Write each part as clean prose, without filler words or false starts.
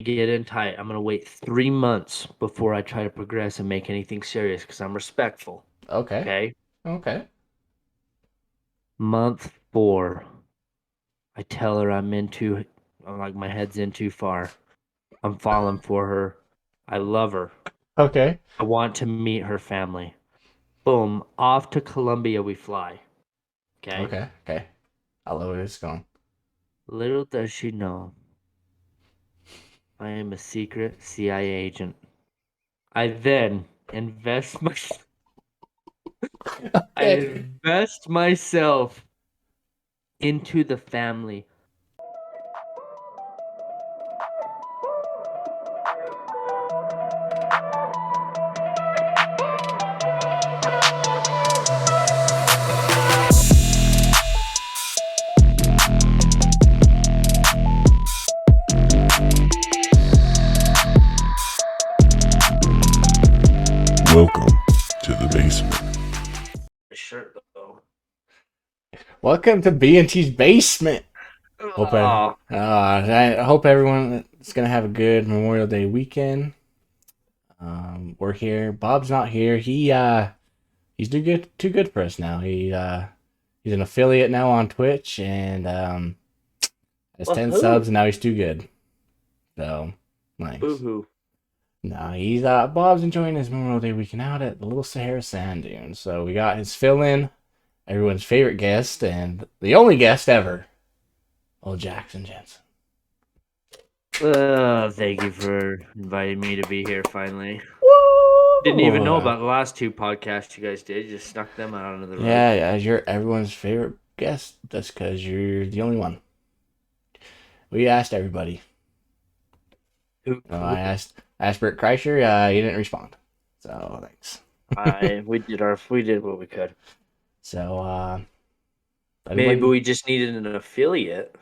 get in tight. I'm gonna wait 3 months before I try to progress and make anything serious because I'm respectful. Okay. Okay. Okay. Month 4, I tell her I'm like my head's in too far. I'm falling for her. I love her. Okay. I want to meet her family. Boom, off to Colombia we fly. Okay. Okay. Okay. I love where this is going. Little does she know, I am a secret CIA agent. I then invest my I Okay. invest myself into the family. Welcome to the basement. Shirt though. Welcome to B&T'S basement. Oh, I hope everyone is gonna have a good Memorial Day weekend. We're here. Bob's not here. He's too good for us now. He's an affiliate now on Twitch and has 10 subs woohoo! and now he's too good. So nice. Boo-hoo. No, he's Bob's enjoying his Memorial Day weekend out at the Little Sahara Sand Dunes. So we got his fill-in, everyone's favorite guest, and the only guest ever, old Jaxon Jensen. Thank you for inviting me to be here finally. Didn't even know Woo! about the last two podcasts you guys did. You just snuck them out under the rug. Yeah, yeah, you're everyone's favorite guest. That's because you're the only one. We asked everybody. Who, I asked Bert Kreischer. He didn't respond. So thanks. we did what we could. So Maybe anybody? we just needed an affiliate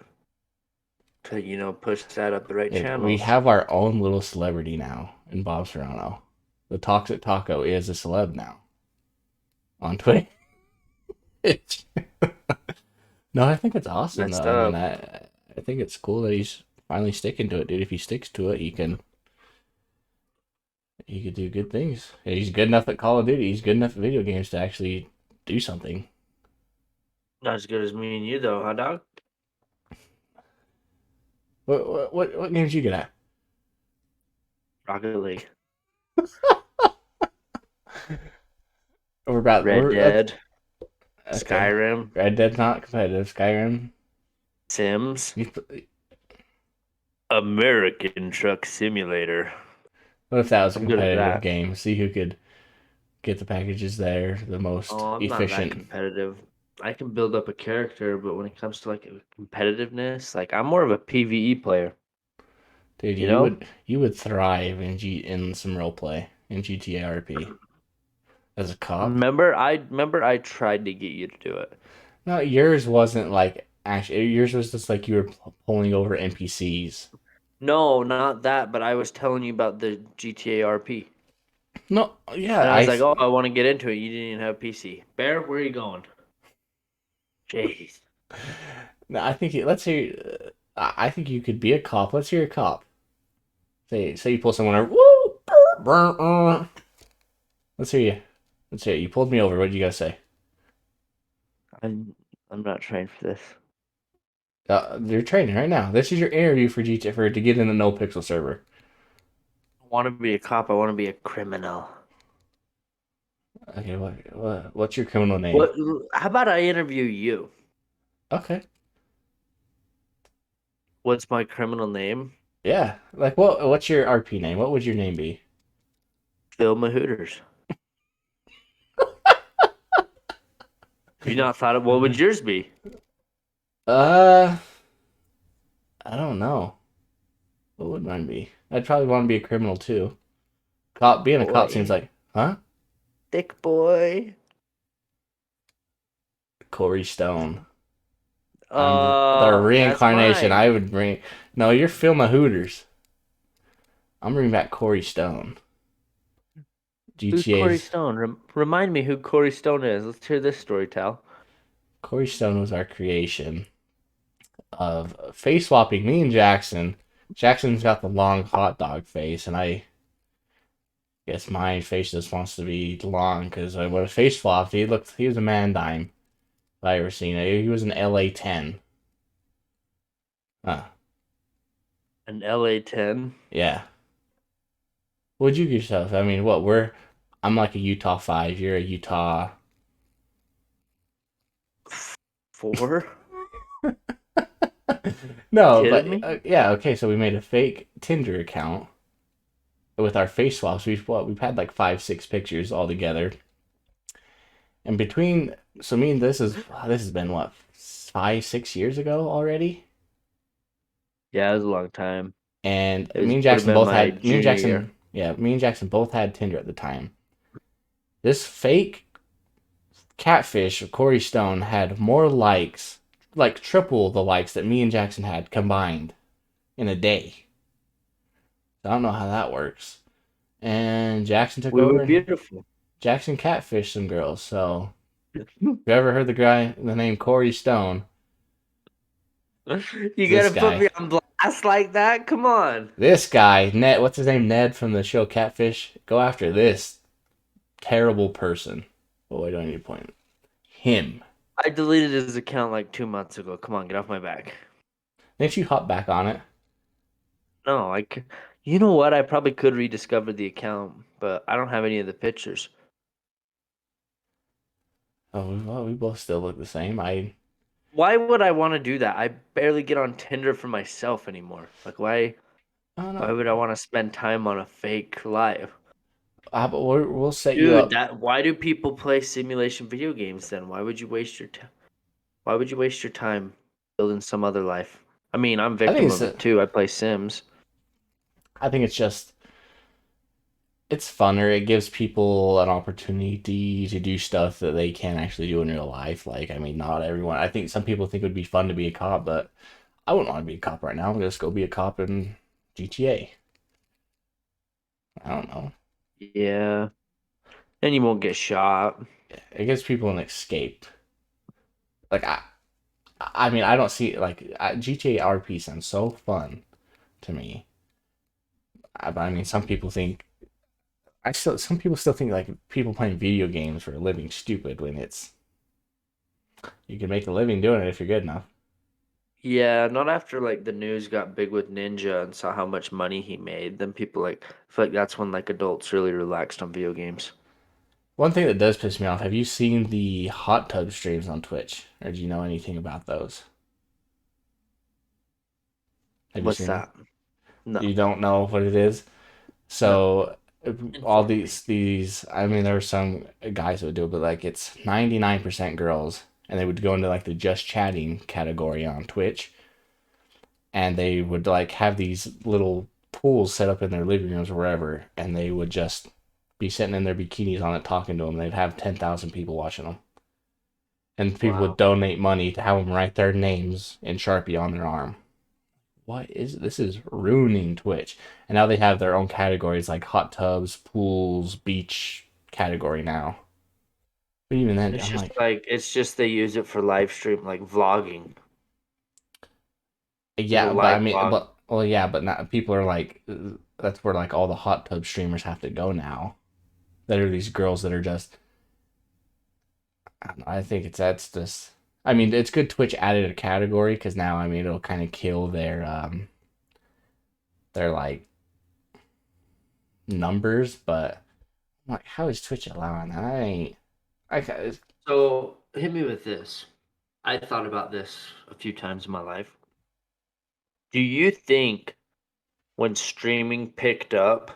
to, push that up the right We channels. have our own little celebrity now in Bob Serrano. The Toxic Taco is a celeb now on Twitch. No, I think it's awesome though. Messed I mean, up. I think it's cool that he's finally sticking to it, dude. If he sticks to it, he could do good things. Yeah, he's good enough at Call of Duty. He's good enough at video games to actually do something. Not as good as me and you, though, huh, dog? What games you good at? Rocket League, We're about Red we're that's Dead, okay. Skyrim, Red Dead's not competitive. Skyrim. Sims, You, American Truck Simulator. what if that was a I'm good at competitive that. game? See who could get the packages there the most Oh, I'm not that efficient. competitive. I can build up a character, but when it comes to like competitiveness, like I'm more of a PvE player, Dude, you you know? would thrive in some role play in GTA RP as a cop. Remember I tried to get you to do it. No, yours wasn't like actually. Yours was just like you were pulling over NPCs. No, not that, but I was telling you about the GTA RP. No, yeah, And I was like, "Oh, I want to get into it." You didn't even have a PC. Bear, where are you going? Jeez. no, I think let's hear. I think you could be a cop. Let's hear a cop. Say you pull someone over. Woo! Let's hear you. Let's hear you. You pulled me over. What did you gotta say? I'm I'm not trained for this. You're training right now. This is your interview for GTA for to get in the No Pixel server. I want to be a cop. I want to be a criminal. Okay, what's your criminal name? What? How about I interview you? Okay, What's my criminal name? yeah. Like what's your RP name? What would your name be? Phil Mahooters. Have you not thought of what would yours be? Uh, I don't know. What would mine be? I'd probably want to be a criminal too. Cop being a cop seems Boy, like, huh? thick boy. Corey Stone. I'm the That's reincarnation. mine. I would bring. No, you're Phil Hooters. I'm bringing back Corey Stone. Who's Corey GTA's Stone? Remind me who Corey Stone is. Let's hear this story, Tal. Corey Stone was our creation of face swapping me and Jackson Jackson's got the long hot dog face, and I guess my face just wants to be long because when a face flopped, he was a man dime. If I ever seen it, he was an LA 10. Huh. An LA 10. Yeah. What'd you get yourself? I mean, I'm like a Utah 5. You're a Utah. 4? No, but Kidding me? yeah, okay. So we made a fake Tinder account with our face swaps. We've had like 5, 6 pictures all together, and between so me and this has been what 5, 6 years ago already, Yeah, it was a long time. and It would have been my junior year. Me and Jackson both had Tinder at the time. This fake catfish of Corey Stone had more likes, like triple the likes that me and Jackson had combined in a day. I don't know how that works. And Jackson took We were over and beautiful. Jackson catfished some girls. So if you ever heard the name Corey Stone, You this gotta put guy. me on blast like that? Come on. This guy, Ned, what's his name? Ned from the show Catfish. Go after this terrible person. Oh, wait, do I need to point him? I deleted his account like 2 months ago. Come on, get off my back. Didn't you hop back on it? No, you know what? I probably could rediscover the account, but I don't have any of the pictures. Oh, well, we both still look the same. Why would I want to do that? I barely get on Tinder for myself anymore. Like, I don't why know. would I want to spend time on a fake live? But we'll set you Dude, up. why do people play simulation video games then? Why would you waste your time building some other life? I mean, I'm I think victim it's of it too. I play Sims. I think it's just it's funner. It gives people an opportunity to do stuff that they can't actually do in real life. Like, I mean, not everyone. I think some people think it would be fun to be a cop, but I wouldn't want to be a cop right now. I'm gonna just go be a cop in GTA. I don't know. Yeah. And you won't get shot. It gives people an escape. Like I mean, I don't see like GTA RP sounds so fun to me. But I mean, some people still think like people playing video games for a living stupid when you can make a living doing it if you're good enough. Yeah, not after like the news got big with Ninja and saw how much money he made. Then people like I feel like that's when like adults really relaxed on video games. One thing that does piss me off, have you seen the hot tub streams on Twitch? Or do you know anything about those? Have you What's seen them? that? No, You don't know what it is? no. So all Inform me. I mean there are some guys that would do it, but like it's 99% girls and they would go into like the just chatting category on Twitch and they would like have these little pools set up in their living rooms or wherever and they would just be sitting in their bikinis on it talking to them. They'd have 10,000 people watching them. And people would Wow. donate money to have them write their names in Sharpie on their arm. This is ruining Twitch. And now they have their own categories like hot tubs, pools, beach category now. But even then, I'm like, It's just they use it for live stream like vlogging. yeah, People but I live mean, vlog. but well, yeah, but not, people are like, that's where like all the hot tub streamers have to go now. That are these girls that are just, I don't know, I think that's just. I mean, it's good Twitch added a category because now I mean it'll kind of kill their like numbers, but I'm like, how is Twitch allowing that? I ain't. So hit me with this. I thought about this a few times in my life. Do you think when streaming picked up,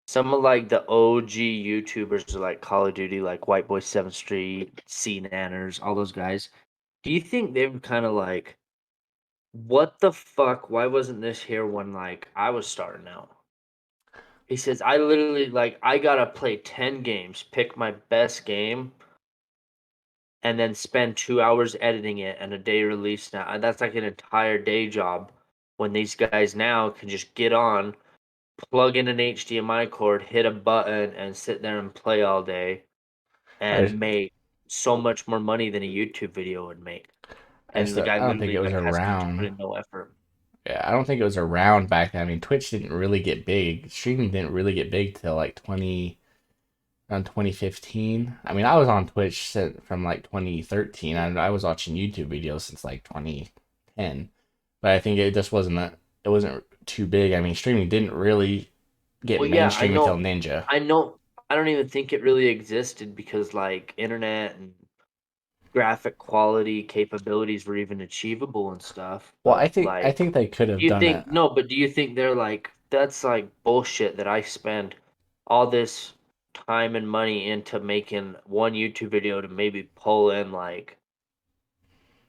some of like the OG YouTubers like Call of Duty, like White Boy 7th Street, C Nanners, all those guys, do you think they were kind of like, what the fuck? Why wasn't this here when like I was starting out? He says, I literally like I gotta play 10 games, pick my best game, and then spend 2 hours editing it and a day release now. And that's like an entire day job when these guys now can just get on, plug in an HDMI cord, hit a button, and sit there and play all day I and make so much more money than a YouTube video would make. I And just the guy I don't think literally it was like has to put around. in no effort. Yeah, I don't think it was around back then. I mean, Twitch didn't really get big. Streaming didn't really get big till like 2015. I mean, I was on Twitch from like 2013. I was watching YouTube videos since like 2010, but I think it just it wasn't too big. I mean, streaming didn't really get Well, yeah, I mainstream until know, Ninja. I know. I don't even think it really existed because like internet and graphic quality capabilities were even achievable and stuff. Well, But I like, think they could do have you done it. think no? But do you think they're like that's like bullshit that I spend all this time and money into making one YouTube video to maybe pull in like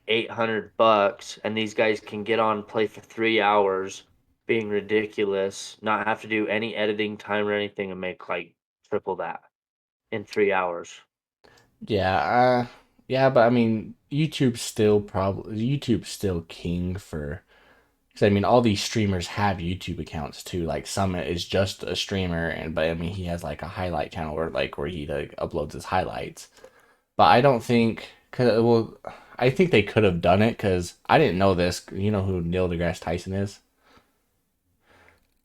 $800, and these guys can get on and play for 3 hours, being ridiculous, not have to do any editing time or anything, and make like triple that in 3 hours. Yeah, yeah, but I mean, YouTube's still king for. Because I mean, all these streamers have YouTube accounts too. Like Summit is just a streamer, and but I mean, he has like a highlight channel where he like uploads his highlights. But I don't think, cause well, I think they could have done it because I didn't know this. You know who Neil deGrasse Tyson is?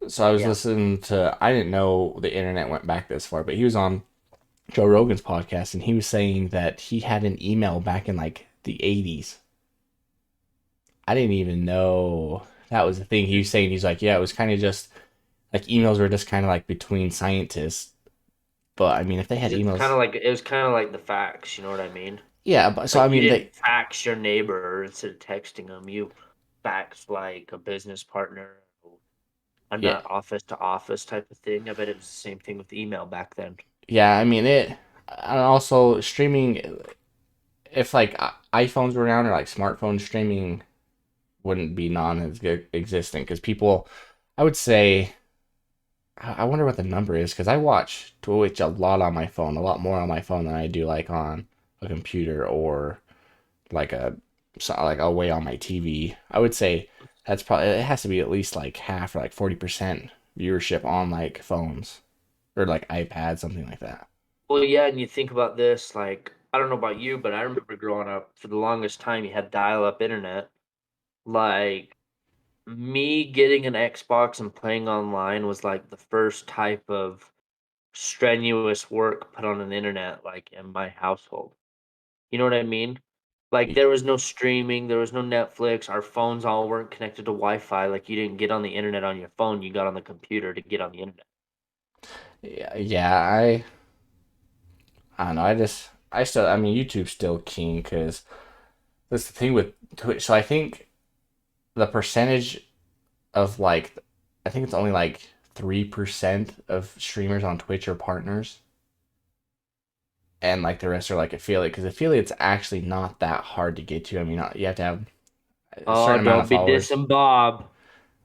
So I was Yeah. listening to. I didn't know the internet went back this far, but he was on Joe Rogan's podcast, and he was saying that he had an email back in like the 80s. I didn't even know that was the thing. He was saying he's like, yeah, it was kind of just like emails were just kind of like between scientists. But I mean, if they had It's kind emails, of like it was kind of like the fax, you know what I mean? yeah. But so I Like you mean, didn't fax your neighbor instead of texting them. You faxed like a business partner, a yeah, not office to office type of thing. I bet it was the same thing with email back then. yeah. I mean it, and also streaming. If like iPhones were around or like smartphone streaming wouldn't be non-existent because people, I would say, I wonder what the number is because I watch Twitch a lot on my phone, a lot more on my phone than I do like on a computer or like like away on my TV. I would say that's probably it has to be at least like half or like 40% viewership on like phones or like iPads, something like that. Well, yeah, and you think about this, like, I don't know about you, but I remember growing up, for the longest time, you had dial-up internet. Like, me getting an Xbox and playing online was like the first type of strenuous work put on an internet, like in my household. You know what I mean? Like, there was no streaming, there was no Netflix, our phones all weren't connected to Wi-Fi. Like, you didn't get on the internet on your phone, you got on the computer to get on the internet. Yeah, yeah. I don't know. I mean, YouTube's still king because that's the thing with Twitch. So I think the percentage of like, I think it's only like 3% of streamers on Twitch are partners, and like the rest are like affiliate. Because affiliate's actually not that hard to get to. I mean, you have to have a Oh, certain amount of don't be followers. dissing Bob.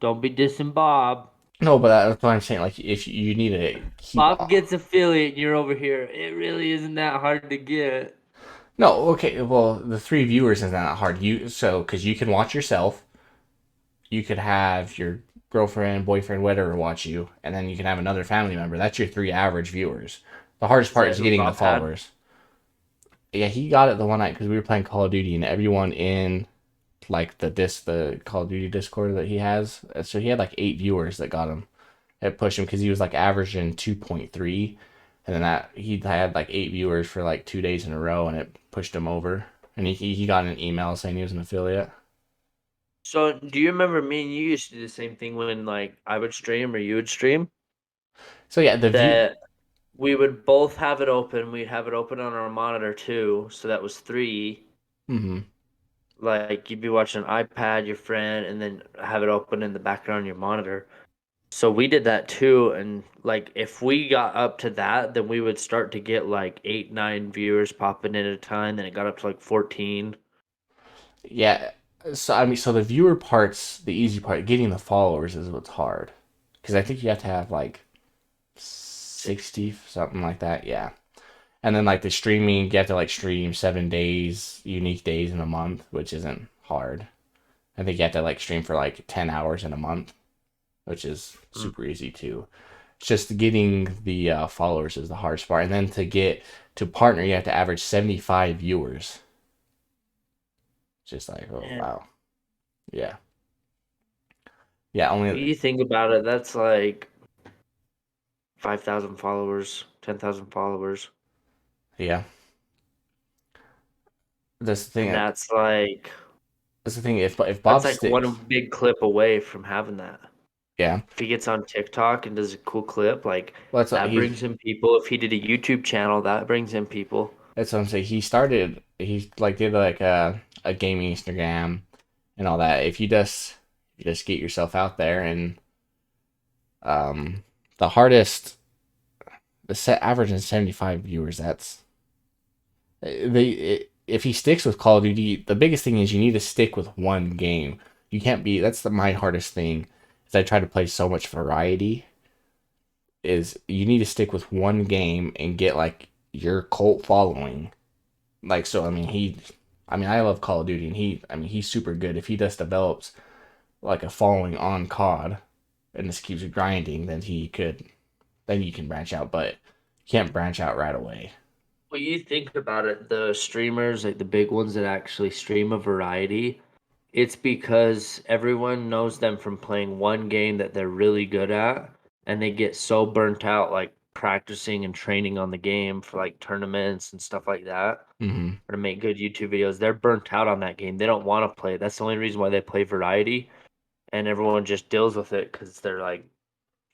Don't be dissing Bob. No, but that's what I'm saying. Like, if you need to keep. Bob gets affiliate and you're over here. It really isn't that hard to get. No, okay. Well, the three viewers isn't that hard. Because you can watch yourself. You could have your girlfriend, boyfriend, whatever watch you, and then you can have another family member. That's your three average viewers. The hardest Is part that is who getting the Bob had? followers. Yeah, he got it the one night because we were playing Call of Duty, and everyone in like the Call of Duty Discord that he has. So he had like 8 viewers that got him. It pushed him because he was like averaging 2.3, and then that he had like 8 viewers for like 2 days in a row, and it pushed him over. And he got an email saying he was an affiliate. So, do you remember me and you used to do the same thing when like I would stream or you would stream? So yeah, the view. That we would both have it open. We'd have it open on our monitor too. So that was three. Hmm. Like you'd be watching an iPad, your friend, and then have it open in the background on your monitor. So we did that too, and like if we got up to that, then we would start to get like 8, 9 viewers popping in at a time. Then it got up to like 14. Yeah. So I mean, so the viewer part's the easy part. Getting the followers is what's hard, because I think you have to have like 60 something like that. Yeah. And then like the streaming, you have to like stream 7 days, unique days in a month, which isn't hard. I think you have to like stream for like 10 hours in a month, which is Mm. super easy too. It's just getting the followers is the hardest part, and then to get to partner, you have to average 75 viewers. Just like, oh Man, wow, yeah. Yeah, When only you think about it, that's like 5,000 followers, 10,000 followers, yeah. That's the thing. and that's like That's the thing. If Bob one sticks, big clip away from having that. yeah. If he gets on TikTok and does a cool clip, like Well, that brings in people. If he did a YouTube channel, that brings in people. that's what I'm saying. He like did like a gaming Instagram and all that. If you just get yourself out there and um the hardest the set average is 75 viewers. That's if he sticks with Call of Duty, the biggest thing is you need to stick with one game. You can't be. My hardest thing is I try to play so much variety. Is you need to stick with one game and get like your cult following. Like so, I mean, I love Call of Duty, and he's super good. If he just develops like a following on COD and just keeps grinding, then you can branch out, but you can't branch out right away. Well, you think about it, the streamers, like the big ones that actually stream a variety, it's because everyone knows them from playing one game that they're really good at, and they get so burnt out, like practicing and training on the game for like tournaments and stuff like that, Mm-hmm. or to make good YouTube videos. They're burnt out on that game. They don't want to play it. That's the only reason why they play variety, and everyone just deals with it because they're like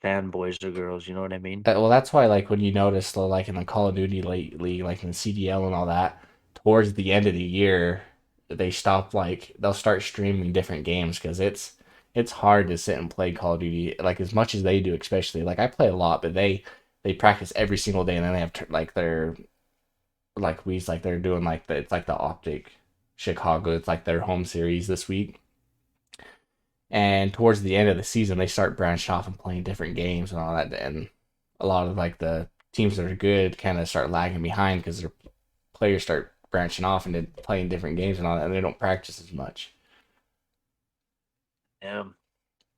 fanboys or girls. You know what I mean? Well, that's why, like, when you notice, like, in the Call of Duty lately, like in CDL and all that, towards the end of the year, they'll start streaming different games because it's hard to sit and play Call of Duty like as much as they do, especially like I play a lot, but they practice every single day, and then they have like their like they're doing like it's like the Optic Chicago, it's like their home series this week. And towards the end of the season, they start branching off and playing different games and all that. And a lot of like the teams that are good kind of start lagging behind because their players start branching off and playing different games and all that, and they don't practice as much. Yeah.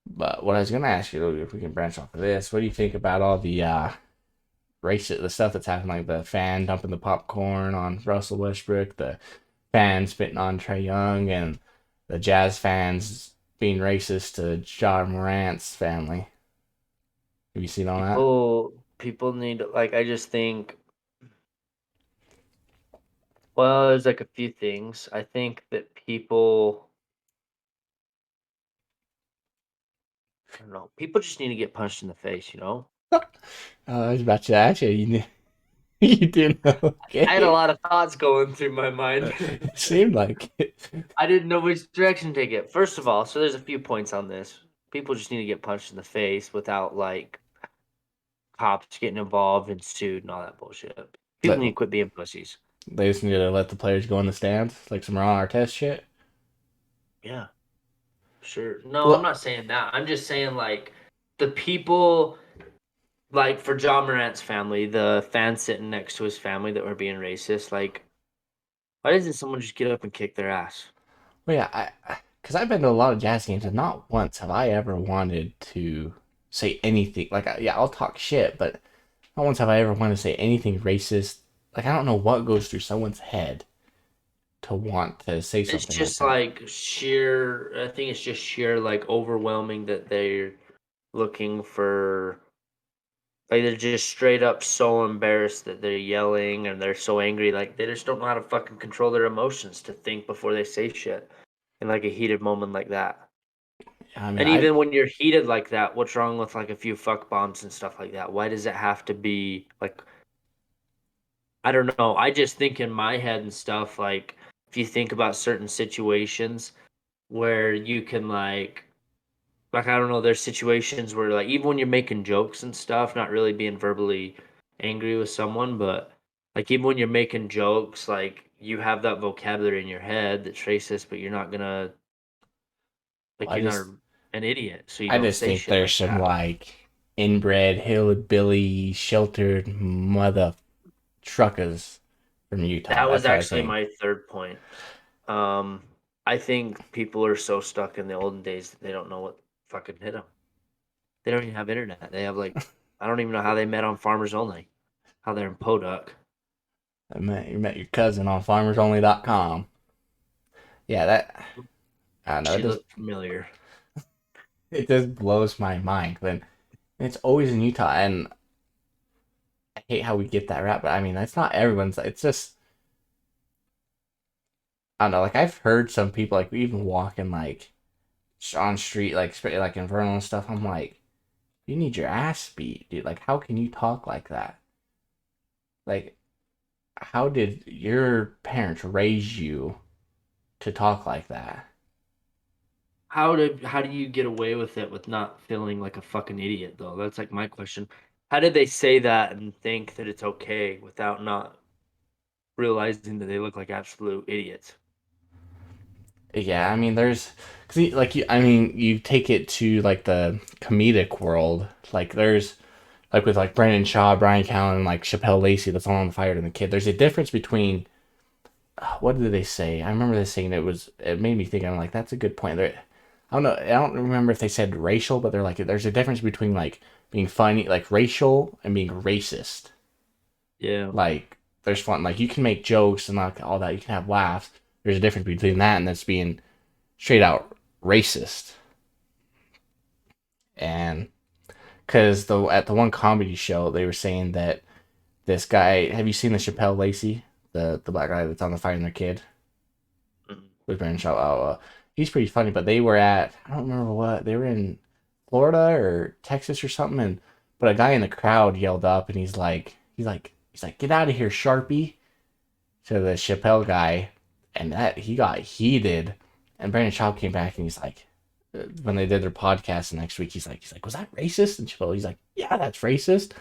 But what I was gonna ask you, if we can branch off of this, what do you think about all the the stuff that's happening, like the fan dumping the popcorn on Russell Westbrook, the fans spitting on Trey Young, and the Jazz fans being racist to Ja Morant's family? Have you seen all that? People need, like, I just think, well, there's like a few things. I think that people, I don't know, people just need to get punched in the face, you know? I was about to ask you. You didn't know. I had a Okay. lot of thoughts going through my mind. It seemed like it. I didn't know which direction to take it. First of all, so there's a few points on this. People just need to get punched in the face without like cops getting involved and sued and all that bullshit. People Let, need to quit being pussies. they just need to let the players go in the stands, like some Ron Artest shit. Yeah, sure. No, I'm Well, not saying that. I'm just saying like the people, like for John Morant's family, the fans sitting next to his family that were being racist, like why doesn't someone just get up and kick their ass? yeah, because I've been to a lot of Jazz games, and not once have I ever wanted to say anything. Like, yeah, I'll talk shit, but not once have I ever wanted to say anything racist. Like, I don't know what goes through someone's head to want to say It's something like just that. like sheer, I think it's just sheer like overwhelming that they're looking for, like they're just straight up so embarrassed that they're yelling and they're so angry, like they just don't know how to fucking control their emotions to think before they say shit in like a heated moment like that. I mean, And even when you're heated like that, what's wrong with like a few fuck bombs and stuff like that? Why does it have to be like, I don't know. I just think in my head and stuff, like if you think about certain situations where you can like I don't know, there's situations where like even when you're making jokes and stuff, not really being verbally angry with someone, but like even when you're making jokes, like you have that vocabulary in your head that's racist, but you're not gonna, like I you're not just an idiot, so you I don't just say think shit there's like some that. like inbred hillbilly sheltered mother truckers from Utah. That was That's what I actually think. my third point. Um, I think people are so stuck in the olden days that they don't know what fucking hit them. They don't even have internet. They have like, I don't even know how they met on Farmers Only, how they're in Podunk. You met your cousin on farmersonly.com. Yeah, that I don't know. It She just looked familiar. It just blows my mind. But it's always in Utah, and I hate how we get that rap. But I mean, that's not everyone's. It's just I don't know. Like I've heard some people like even walking like on street like in Vernal and stuff. I'm like, you need your ass beat, dude. Like, how can you talk like that? Like, how did your parents raise you to talk like that? How do you get away with it with not feeling like a fucking idiot though? That's like my question. How did they say that and think that it's okay without not realizing that they look like absolute idiots? Yeah, I mean, cause I mean, you take it to like the comedic world. Like, there's like with like Brendan Shaw, Brian Callen, like Chappelle Lacey, that's all on fire and the kid. There's a difference between what did they say? I remember they saying it made me think. I'm like, that's a good point. I don't know. I don't remember if they said racial, but they're like, there's a difference between like being funny, like racial, and being racist. Yeah. Like, there's fun. Like, you can make jokes and like all that. You can have laughs. There's a difference between that and that's being straight out racist. And because at the one comedy show, they were saying that this guy. Have you seen the Chappelle Lacey, the black guy that's on the Fire and their kid? Mhm. With Brandon Shaw. He's pretty funny. But they were I don't remember what they were in Florida or Texas or something, but a guy in the crowd yelled up, and he's like, get out of here, Sharpie, to the Chappelle guy, and that he got heated, and Brandon Shaw came back and he's like, when they did their podcast the next week, he's like, was that racist? And Chappelle, he's like, yeah, that's racist.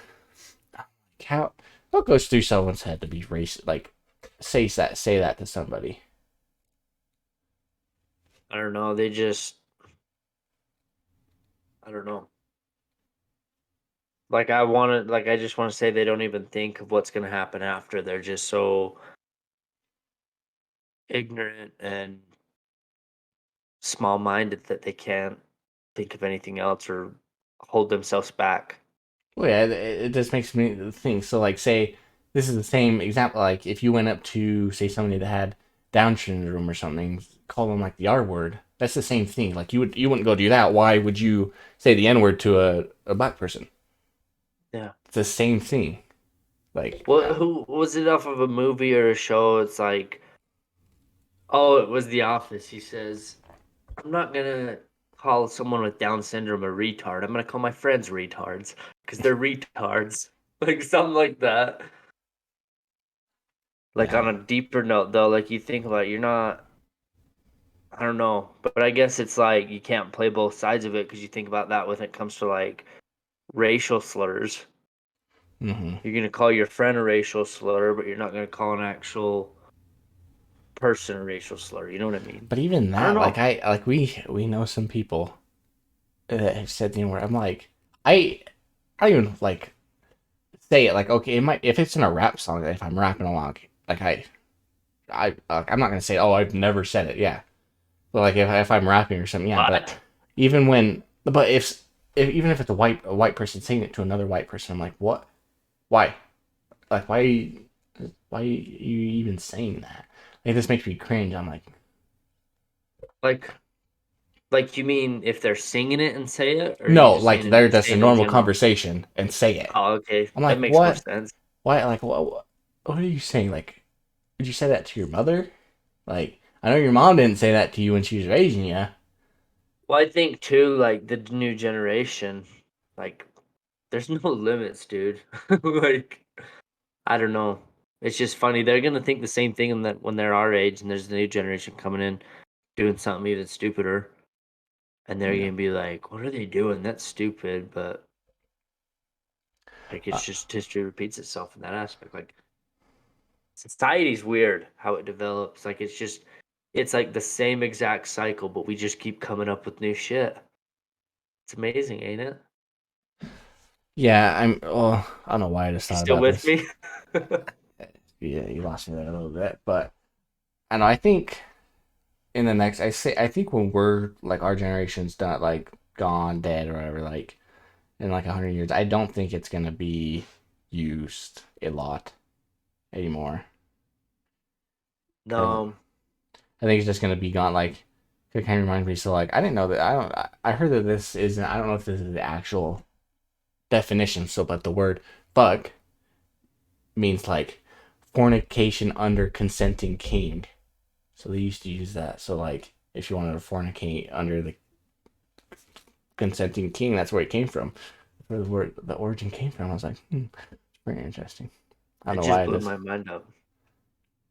How what goes through someone's head to be racist? Like, say that to somebody. I don't know. I don't know. I just want to say they don't even think of what's going to happen after. They're just so ignorant and small-minded that they can't think of anything else or hold themselves back. Well, yeah, it just makes me think. So, like, say this is the same example. Like, if you went up to say somebody that had Down syndrome or something, call them like the R word. That's the same thing. Like, you wouldn't go do that. Why would you say the N word to a black person? Yeah. It's the same thing. Like, What? Who was it off of a movie or a show? It's like, oh, it was The Office. He says, "I'm not gonna call someone with Down syndrome a retard. I'm gonna call my friends retards because they're retards." Like something like that. Like on yeah, a deeper note, though, like you think about it, you're not. I don't know, but I guess it's like you can't play both sides of it because you think about that when it comes to like racial slurs. hmm You're gonna call your friend a racial slur, but you're not gonna call an actual person a racial slur. You know what I mean? but even I don't that, know. we know some people that have said the N word. I'm like, I I don't even like say it. Like, okay, it might if it's in a rap song. If I'm rapping along, like I'm not gonna say, oh, I've never said it. Yeah, but like if I'm rapping or something, yeah. But What? even when, but if even if it's a white person saying it to another white person, I'm like, what? Why? Like, why are you even saying that? Like, this makes me cringe. I'm like, Like, like you mean if they're singing it and say it, or are you no, just like saying it, that's a saying in normal general? conversation and say it. Oh, okay, I'm that like, makes more what? sense. Why? Like, what are you saying? Like, did you say that to your mother? Like, I know your mom didn't say that to you when she was raising you. Well, I think too, like the new generation, like there's no limits, dude. Like I don't know. It's just funny. They're gonna think the same thing when they're our age, and there's the new generation coming in doing something even stupider, and they're Yeah. gonna be like, "What are they doing? That's stupid." But like, Uh, it's just history repeats itself in that aspect. Like society's weird how it develops. Like it's like the same exact cycle, but we just keep coming up with new shit. It's amazing, ain't it? yeah, well, I don't know why I just You thought still about with this. me? Yeah, you lost me there a little bit, but I know. I think in the next, I think when we're like our generation's done, like gone, dead, or whatever, like in like 100 years, I don't think it's gonna be used a lot anymore. 'Cause No. I think it's just gonna be gone. Like, It kind of reminds me. So like, I didn't know that. I heard that this isn't. I don't know if this is the actual definition. So, but the word "fuck" means like fornication under consenting king. So they used to use that. So like, if you wanted to fornicate under the consenting king, that's where it came from. Where the origin came from. I was like, it's very interesting. I It don't know why just it blew is. my mind up.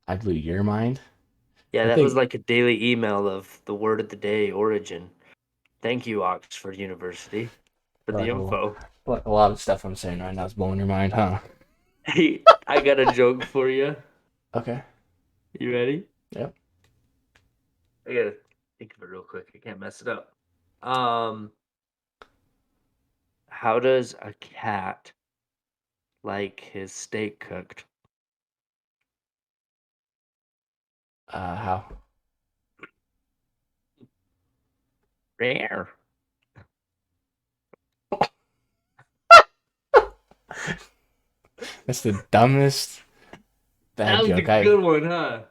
I blew your mind. Yeah, I that was think. like a daily email of the word of the day origin. Thank you, Oxford University, for the Like info. a lot of stuff I'm saying right now is blowing your mind, huh? Hey, I got a joke for you. Okay. You ready? Yep. I gotta think of it real quick. I can't mess it up. Um, how does a cat like his steak cooked? How? Rare. That's the dumbest That bad was a joke I've. good one, huh?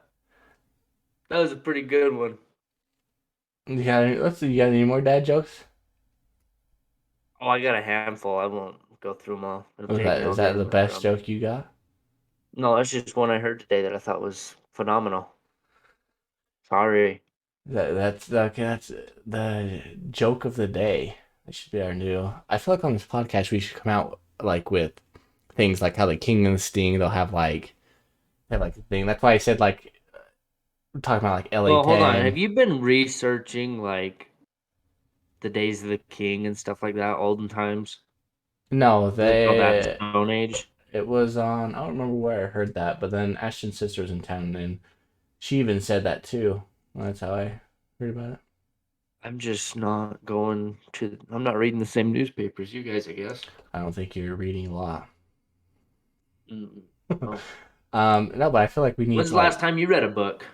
That was a pretty good one. Let's see. You got any more dad jokes? Oh, I got a handful. I won't go through them all. It'll Was take that me is all day that to the look through best 'em. joke you got? No, that's just one I heard today that I thought was phenomenal. Sorry. That's okay. That's the joke of the day. That should be our new. I feel like on this podcast we should come out like with things like how the King and the Sting. They'll have like a thing. That's why I said like we're talking about like LA Well, hold on. 10. Have you been researching like the days of the king and stuff like that, olden times? No, They call that they Stone Age. it was on. I don't remember where I heard that, but then Ashton's sister was in town and she even said that too. That's how I heard about it. I'm just not going to. I'm not reading the same newspapers you guys, I guess. I don't think you're reading a lot. Mm, no. No, but I feel like we need When's the last like time you read a book?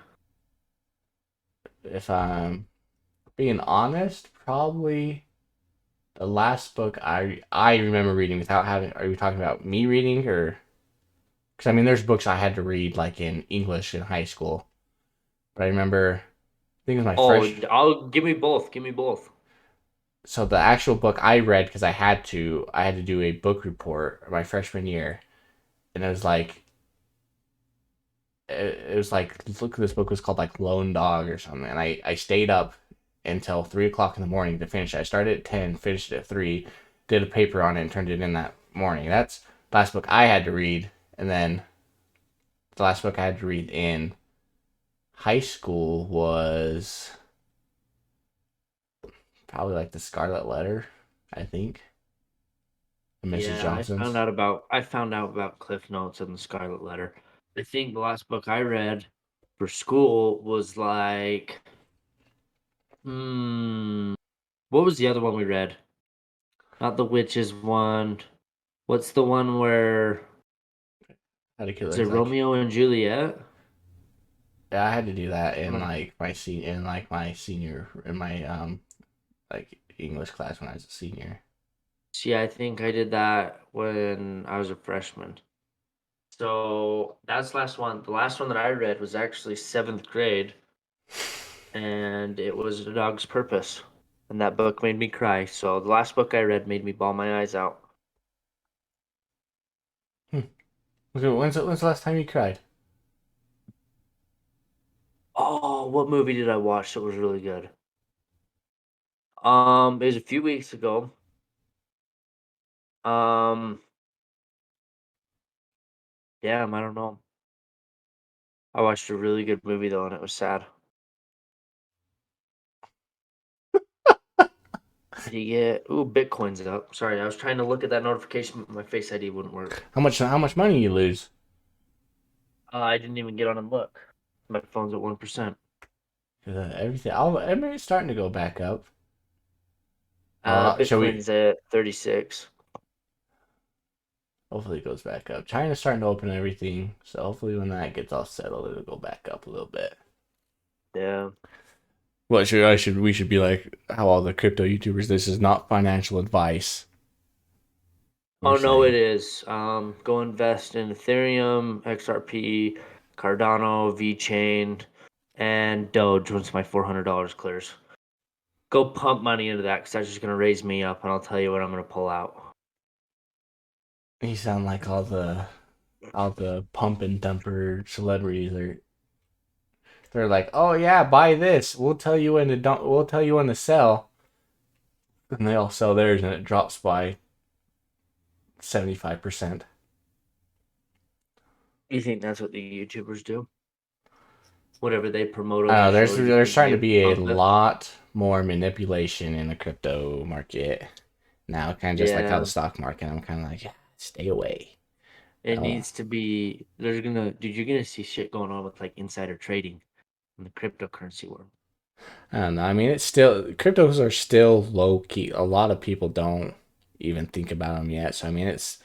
if I'm being honest, probably the last book I remember reading without having. Are you talking about me reading or? Because I mean, there's books I had to read like in English in high school, but I remember. I think it was my Oh, fresh. I'll give me both. Give me both. So the actual book I read because I had to do a book report my freshman year, and it was like look, this book was called like Lone Dog or something, and I stayed up until 3 o'clock in the morning to finish it. I started at 10, finished at 3, did a paper on it, and turned it in that morning. That's the last book I had to read, and then the last book I had to read in high school was probably like the Scarlet Letter, I think, and Mrs. Yeah, Johnson's. I found out about Cliff Notes and the Scarlet Letter. I think the last book I read for school was like, hmm, what was the other one we read? Not the witches one. What's the one where How to kill is it like Romeo and Juliet? yeah, I had to do that in Like, like my senior in my like English class when I was a senior. see, I think I did that when I was a freshman. So that's the last one. The last one that I read was actually seventh grade, and it was A Dog's Purpose. And that book made me cry. So the last book I read made me bawl my eyes out. Hmm. Okay, when's the last time you cried? Oh, what movie did I watch that was really good? It was a few weeks ago. Um, Damn, I don't know. I watched a really good movie though, and it was sad. Did you get? Ooh, Bitcoin's up. Sorry, I was trying to look at that notification, but my Face ID wouldn't work. How much money you lose? I didn't even get on and look. My phone's at 1%. 'Cause, everything's starting to go back up. Well, shall we? Bitcoin's at 36. Hopefully, it goes back up. China's starting to open everything, so hopefully, when that gets all settled, it'll go back up a little bit. Yeah. We should be like how all the crypto YouTubers. This is not financial advice. We're Oh no, it saying is. Go invest in Ethereum, XRP, Cardano, VeChain, and Doge once my $400 clears. Go pump money into that because that's just gonna raise me up, and I'll tell you what I'm gonna pull out. You sound like all the pump and dumper celebrities are. They're like, oh yeah, buy this. We'll tell you when to don't. We'll tell you when to sell, and they all sell theirs, and it drops by 75%. You think that's what the YouTubers do? Whatever they promote I on don't their know. show, There's starting to be a pump it? lot more manipulation in the crypto market now, kind of just like how Yeah, the stock market. I'm kind of like, yeah, stay away. it Oh, needs to be. You're gonna see shit going on with like insider trading in the cryptocurrency world. I don't know. I mean, it's still cryptos are still low key. A lot of people don't even think about them yet. So I mean, it's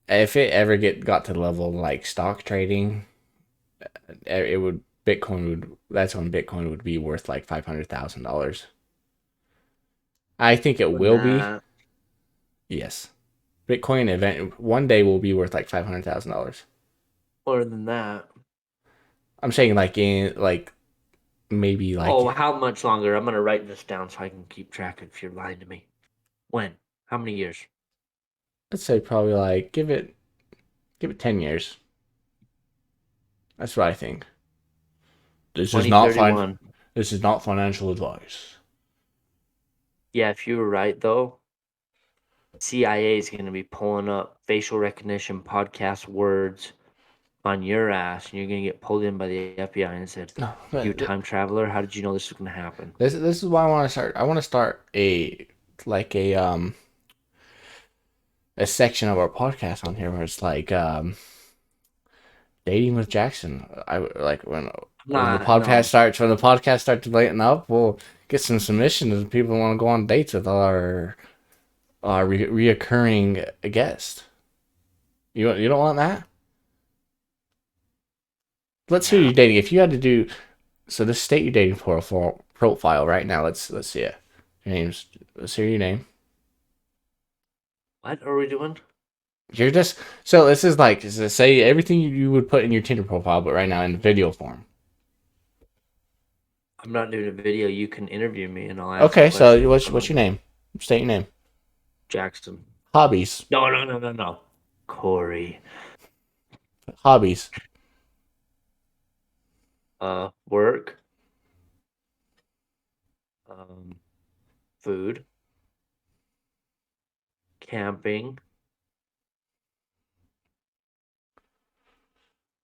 if it ever got to the level of like stock trading, it would Bitcoin would that's when Bitcoin would be worth like $500,000. I think it When will be. that, Yes, Bitcoin event one day will be worth like $500,000. more than that. I'm saying like in like maybe Oh, like how much longer? I'm gonna write this down so I can keep track if you're lying to me. When? How many years? let's say probably like give it 10 years. That's what I think. This is not fine. 2031. This is not financial advice. Yeah, if you were right though, CIA is gonna be pulling up facial recognition podcast words on your ass, and you're gonna get pulled in by the FBI and said, No, "You time traveler, how did you know this was gonna happen?" this is why I want to start. I want to start a like a section of our podcast on here where it's like dating with Jackson. I like when the Not podcast no. starts to lighten up, we'll get some submissions and people want to go on dates with our reoccurring guest. You don't want that? Let's see who Yeah. you're dating. If you had to do so, this state your dating profile right now. Let's see it. Your name's let's hear your name. What are we doing? You're just so this is like say everything you would put in your Tinder profile, but right now in video form. I'm not doing a video. You can interview me, and I'll ask Okay, so questions. what's your name? State your name. Jackson? Hobbies. No. Corey. Hobbies. Work. Food. Camping.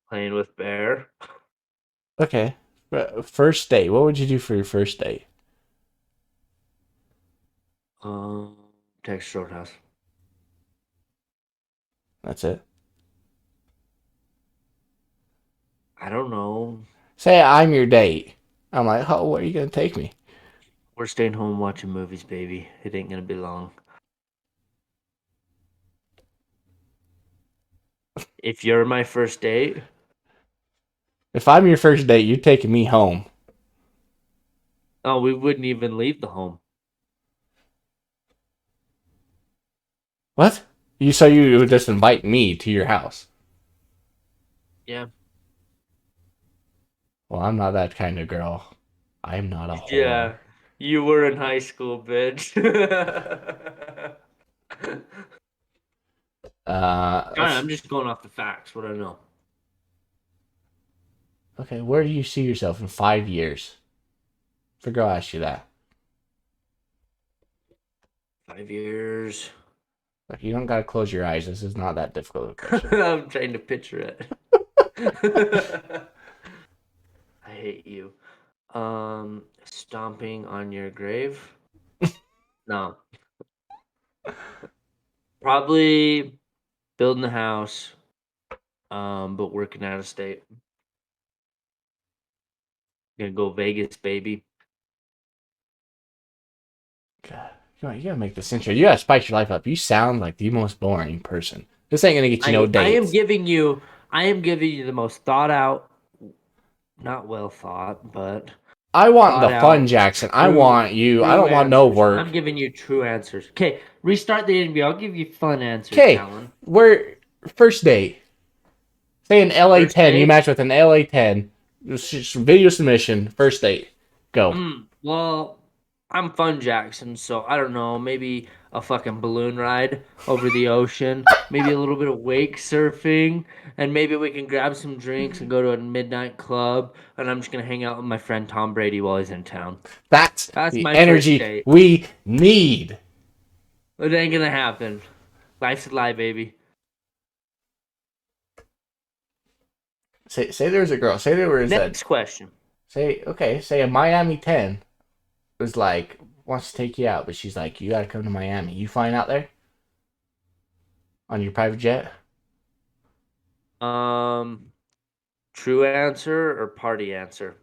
Playing with bear. Okay. First date. What would you do for your first date? Texas Roadhouse. That's it. I don't know. Say I'm your date. I'm like, oh, where are you gonna take me? We're staying home watching movies, baby. It ain't gonna be long. If you're my first date, If I'm your first date, you're taking me home. oh, we wouldn't even leave the home. What? You would just invite me to your house? Yeah. Well, I'm not that kind of girl. I'm not a whore. Yeah. You were in high school, bitch. I'm just going off the facts. What I know. Okay, where do you see yourself in 5 years? Figure I'll ask you that. 5 years. Like, you don't gotta close your eyes. This is not that difficult of a question. I'm trying to picture it. I hate you. Stomping on your grave? No. Probably building a house, but working out of state. Gonna go Vegas, baby. God, you gotta make this intro. You gotta spice your life up. You sound like the most boring person. This ain't gonna get you no dates. I am giving you the most thought out, not well thought, but I want the thought fun, out, Jackson. I true- want you. I true don't want no answers. work. I'm giving you true answers. Okay, restart the interview. I'll give you fun answers, Okay, Tallon. we're first date. Say an LA First 10. You date? match with an LA 10. Just video submission. First date. Go. Well, I'm fun Jackson, so I don't know, maybe a fucking balloon ride over the ocean, maybe a little bit of wake surfing, and maybe we can grab some drinks and go to a midnight club, and I'm just gonna hang out with my friend Tom Brady while he's in town. That's That's the my first energy date. we need. It ain't gonna happen. Life's a lie, baby. Say there was a girl. Say there was a Next question. say a Miami 10 was like wants to take you out, but she's like, you gotta come to Miami. You flying out there on your private jet? Um, True answer or party answer?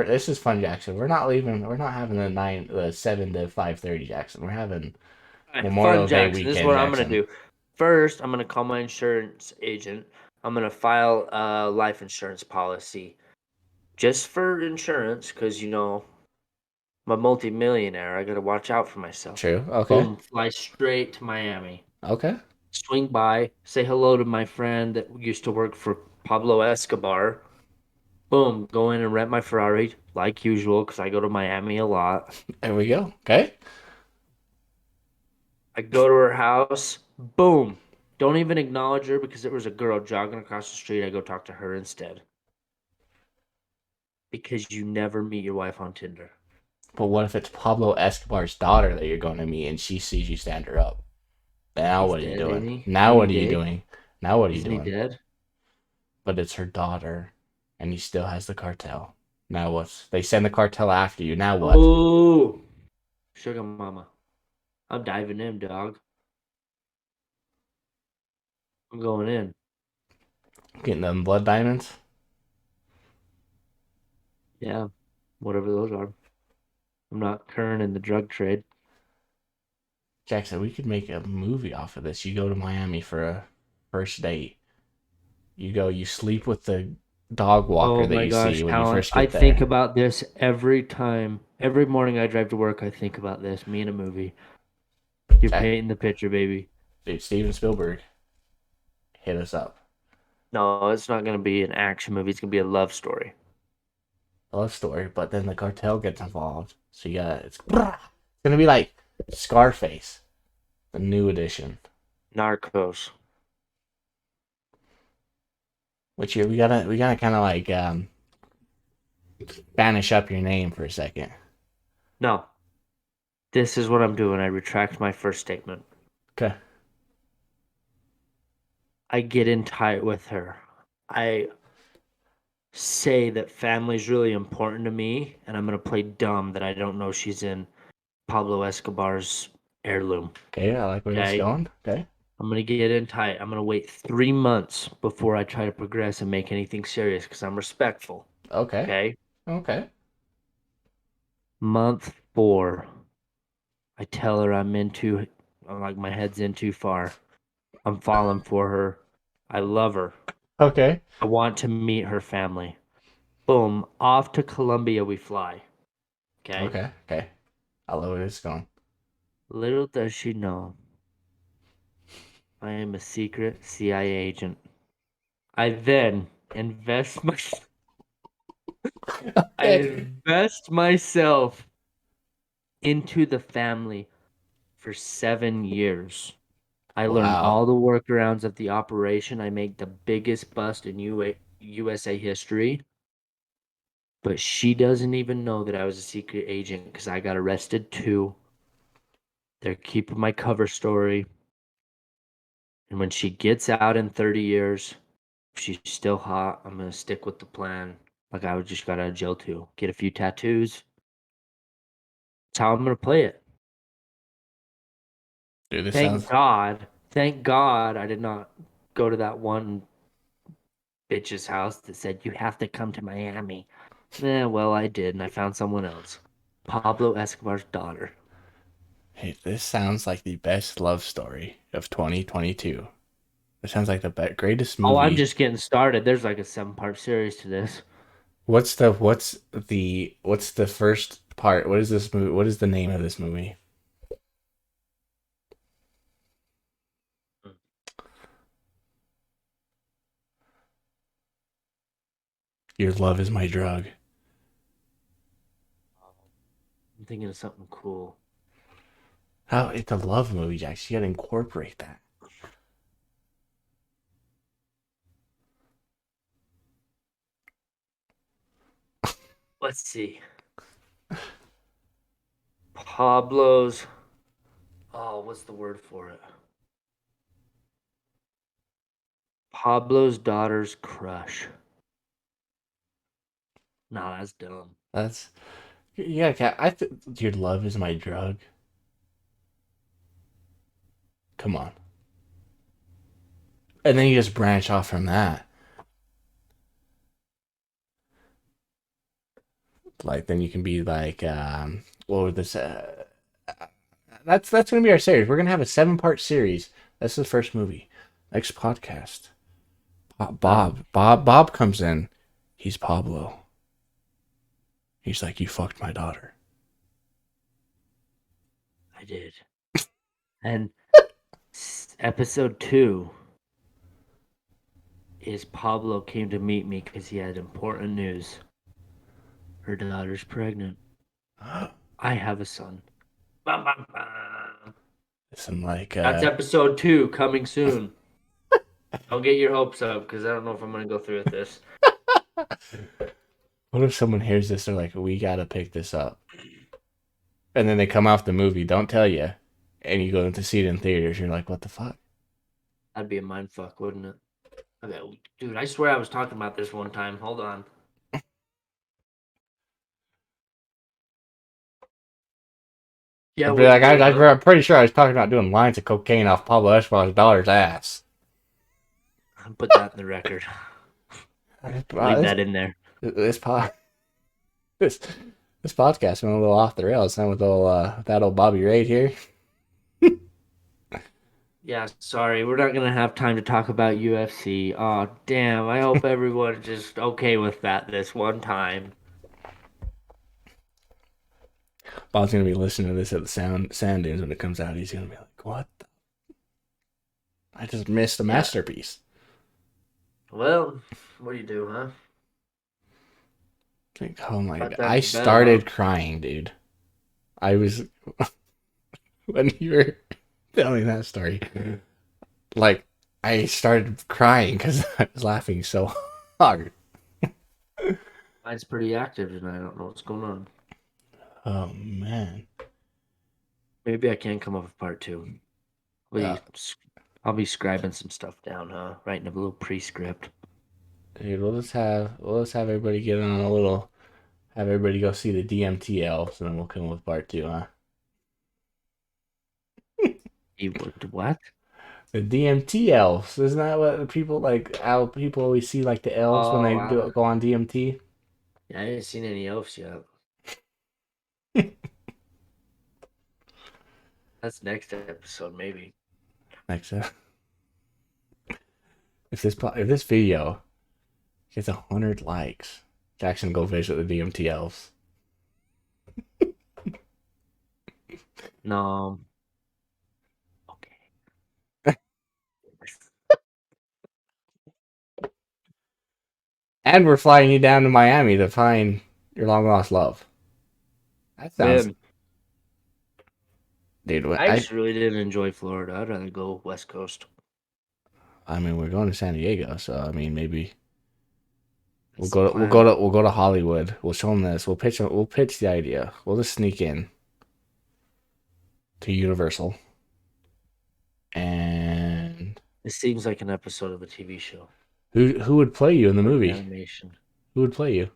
This is fun, Jackson. We're not leaving. We're not having the 7 to 5:30, Jackson. We're having Alright, fun Memorial Day Jackson. This is weekend, what I'm gonna Jackson. do. First, I'm gonna call my insurance agent. I'm gonna file a life insurance policy just for insurance, because I'm a multimillionaire. I gotta watch out for myself. True. Okay. Boom, fly straight to Miami. Okay. Swing by, say hello to my friend that used to work for Pablo Escobar. Boom, go in and rent my Ferrari like usual because I go to Miami a lot. There we go. Okay. I go to her house. Boom. Don't even acknowledge her because there was a girl jogging across the street. I go talk to her instead. Because you never meet your wife on Tinder. But what if it's Pablo Escobar's daughter that you're going to meet and she sees you stand her up? Now He's what are you dead, ain't doing? he? Now Ain't he what are you dead? doing? Now what are you Isn't he doing? dead? But it's her daughter, and he still has the cartel. Now what? They send the cartel after you. Now what? Oh, sugar mama. I'm diving in, dog. I'm going in. Getting them blood diamonds? Yeah, whatever those are. I'm not current in the drug trade. Jackson, we could make a movie off of this. You go to Miami for a first date. You sleep with the dog walker Oh that my you see gosh, when you Talon. first I get think there. about this every time. Every morning I drive to work, I think about this. Me in a movie. You're Jack, painting the picture, baby. dude, Steven Spielberg, hit us up. No, it's not going to be an action movie. It's going to be a love story. Love story, but then the cartel gets involved. So it's gonna be like Scarface, the new edition. Narcos. Which we gotta kind of like banish up your name for a second. No, this is what I'm doing. I retract my first statement. Okay. I get in tight with her. I say that family's really important to me, and I'm going to play dumb that I don't know she's in Pablo Escobar's heirloom. Okay, I like where this is Okay. going. Okay. I'm going to get in tight. I'm going to wait 3 months before I try to progress and make anything serious because I'm respectful. Okay. Okay. Okay. Month 4. I tell her I'm like my head's in too far. I'm falling for her. I love her. Okay. I want to meet her family. Boom, off to Colombia we fly. Okay? Okay. Okay. I love where this is going. Little does she know, I am a secret CIA agent. I then invest my I Okay. invest myself into the family for 7 years. I learn Wow. all the workarounds of the operation. I make the biggest bust in USA history. But she doesn't even know that I was a secret agent because I got arrested too. They're keeping my cover story. And when she gets out in 30 years, if she's still hot, I'm going to stick with the plan. Like I just got out of jail too. Get a few tattoos. That's how I'm going to play it. Dude, this Thank sounds. God. Thank God I did not go to that one bitch's house that said, you have to come to Miami. Well, I did, and I found someone else. Pablo Escobar's daughter. Hey, this sounds like the best love story of 2022. This sounds like the greatest Oh, I'm movie. just getting started. There's like a 7-part series to this. What's the first part? What is this movie? What is the name of this movie? Your love is my drug. I'm thinking of something cool. How it's a love movie, Jax. You gotta incorporate that. Let's see. Pablo's. Oh, what's the word for it? Pablo's daughter's crush. Nah, that's dumb. That's your love is my drug. Come on. And then you just branch off from that. Like then you can be like, what would this? That's gonna be our series. We're gonna have a 7-part series. That's the first movie. Next podcast. Bob comes in. He's Pablo. He's like, you fucked my daughter. I did. And episode 2 is Pablo came to meet me because he had important news. Her daughter's pregnant. I have a son. Bum, bum, bum. Some like That's episode 2 coming soon. Don't get your hopes up because I don't know if I'm gonna go through with this. what if someone hears this? They're like, we gotta pick this up. And then they come off the movie, don't tell you, and you go to see it in theaters. You're like, what the fuck? That'd be a mind fuck, wouldn't it? Okay, dude, I swear I was talking about this one time. Hold on. Yeah, I'd be like, I'm pretty sure I was talking about doing lines of cocaine off Pablo Escobar's daughter's ass. put that in the record. Leave that in there. This this podcast went a little off the rails. And with that old Bobby Raid here. Yeah, sorry, we're not gonna have time to talk about UFC. Oh, damn! I hope everyone's just okay with that this one time. Bob's gonna be listening to this at the sand dunes when it comes out. He's gonna be like, "What? I just missed a masterpiece." Well, what do you do, huh? Like, oh my god! I started crying, dude. I was when you were telling that story. Like, I started crying because I was laughing so hard. Mine's pretty active tonight. I don't know what's going on. Oh man. Maybe I can come up with part 2. I'll be scribing some stuff down, huh? Writing a little pre-script. Dude, we'll just have everybody get on a little. Have everybody go see the DMT elves, and then we'll come up with part 2, huh? What? The DMT elves. Isn't that what people like? How people always see like the elves when they go on DMT? Yeah, I haven't seen any elves yet. That's next episode, maybe. Next up. If this video gets 100 likes, Jaxon go visit the DMT elves. No. And we're flying you down to Miami to find your long lost love. That sounds. Man, dude, I actually really didn't enjoy Florida. I'd rather go West Coast. I mean, we're going to San Diego, so I mean, maybe we'll go to Hollywood. We'll show them this. We'll pitch the idea. We'll just sneak in to Universal. And it seems like an episode of a TV show. Who would play you in the movie? Animation. Who would play you?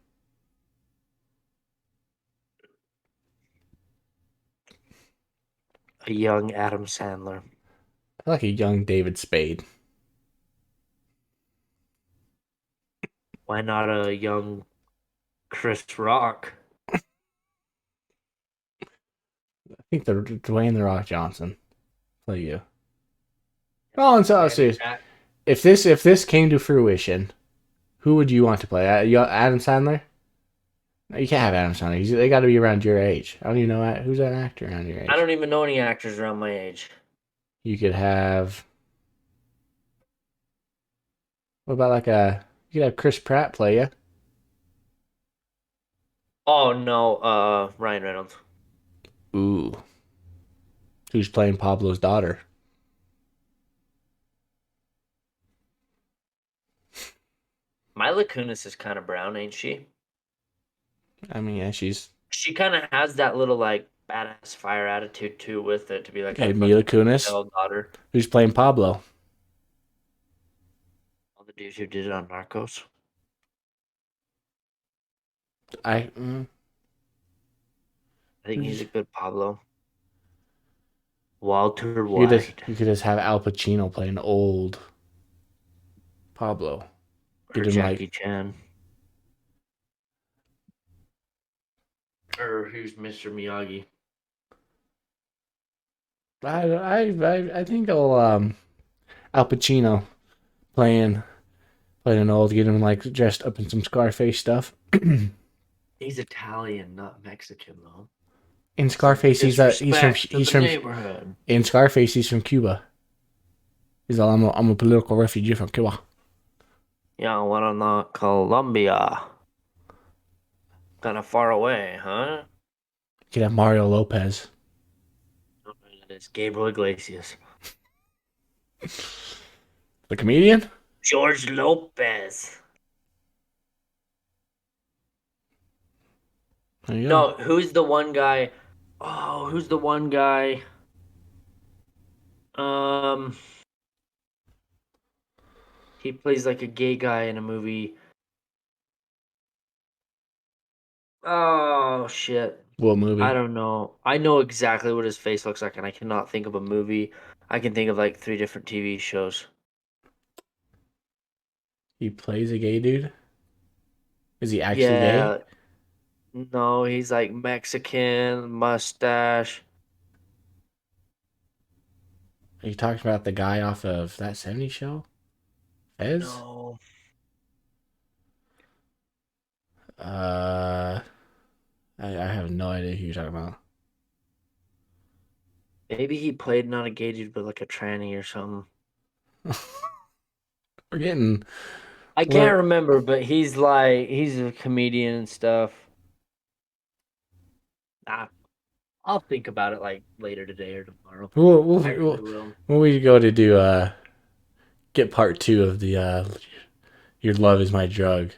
A young Adam Sandler. I like a young David Spade. Why not a young Chris Rock? I think the Dwayne the Rock Johnson play you. Oh, and so serious. If this came to fruition, who would you want to play? Adam Sandler? No, you can't have Adam Sandler. They got to be around your age. I don't even know who's that actor around your age. I don't even know any actors around my age. You could have. What about you could have Chris Pratt play you? Oh no, Ryan Reynolds. Ooh. Who's playing Pablo's daughter? Mila Kunis is kind of brown, ain't she? I mean, yeah, she's... She kind of has that little like badass fire attitude too with it to be like Okay, a Mila fucking Kunis. daughter. Who's playing Pablo? All the dudes who did it on Narcos. I I think he's a good Pablo. Walter you White. could just have Al Pacino play an old Pablo. Or Get him Jackie like Chan. Or who's Mr. Miyagi? I think I'll Al Pacino playing an old, get him like dressed up in some Scarface stuff. He's Italian, not Mexican though. In Scarface, he's from neighborhood. in Scarface, he's from Cuba. He's all, I'm a political refugee from Cuba. Yeah, what on the Colombia? Kind of far away, huh? You could have Mario Lopez. That is Gabriel Iglesias. The comedian? George Lopez. There you No, go. who's the one guy? Oh, who's the one guy? He plays like a gay guy in a movie. Oh shit. What movie? I don't know. I know exactly what his face looks like, and I cannot think of a movie. I can think of like 3 different TV shows. He plays a gay dude? Is he actually Yeah. gay? No, he's like Mexican, mustache. Are you talking about the guy off of That 70s Show? Fez? No. I have no idea who you're talking about. Maybe he played not a gay dude, but like a tranny or something. We're getting... I can't remember, but he's a comedian and stuff. I'll think about it like later today or tomorrow. When we go to do get part 2 of the Your Love Is My Drug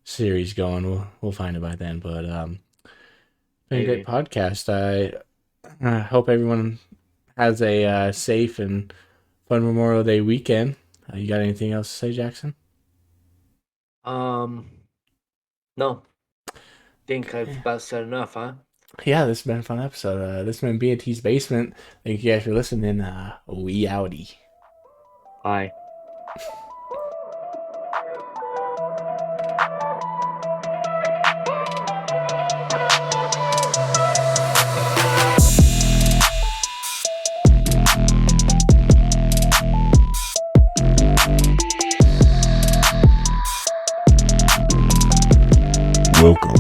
series going, we'll find it by then. But been a great podcast. I hope everyone has a safe and fun Memorial Day weekend. You got anything else to say, Jackson? No. Think I've about said enough, huh? Yeah, this has been a fun episode. This has been B&T'S Basement. Thank you guys for listening. We outie. Bye. Welcome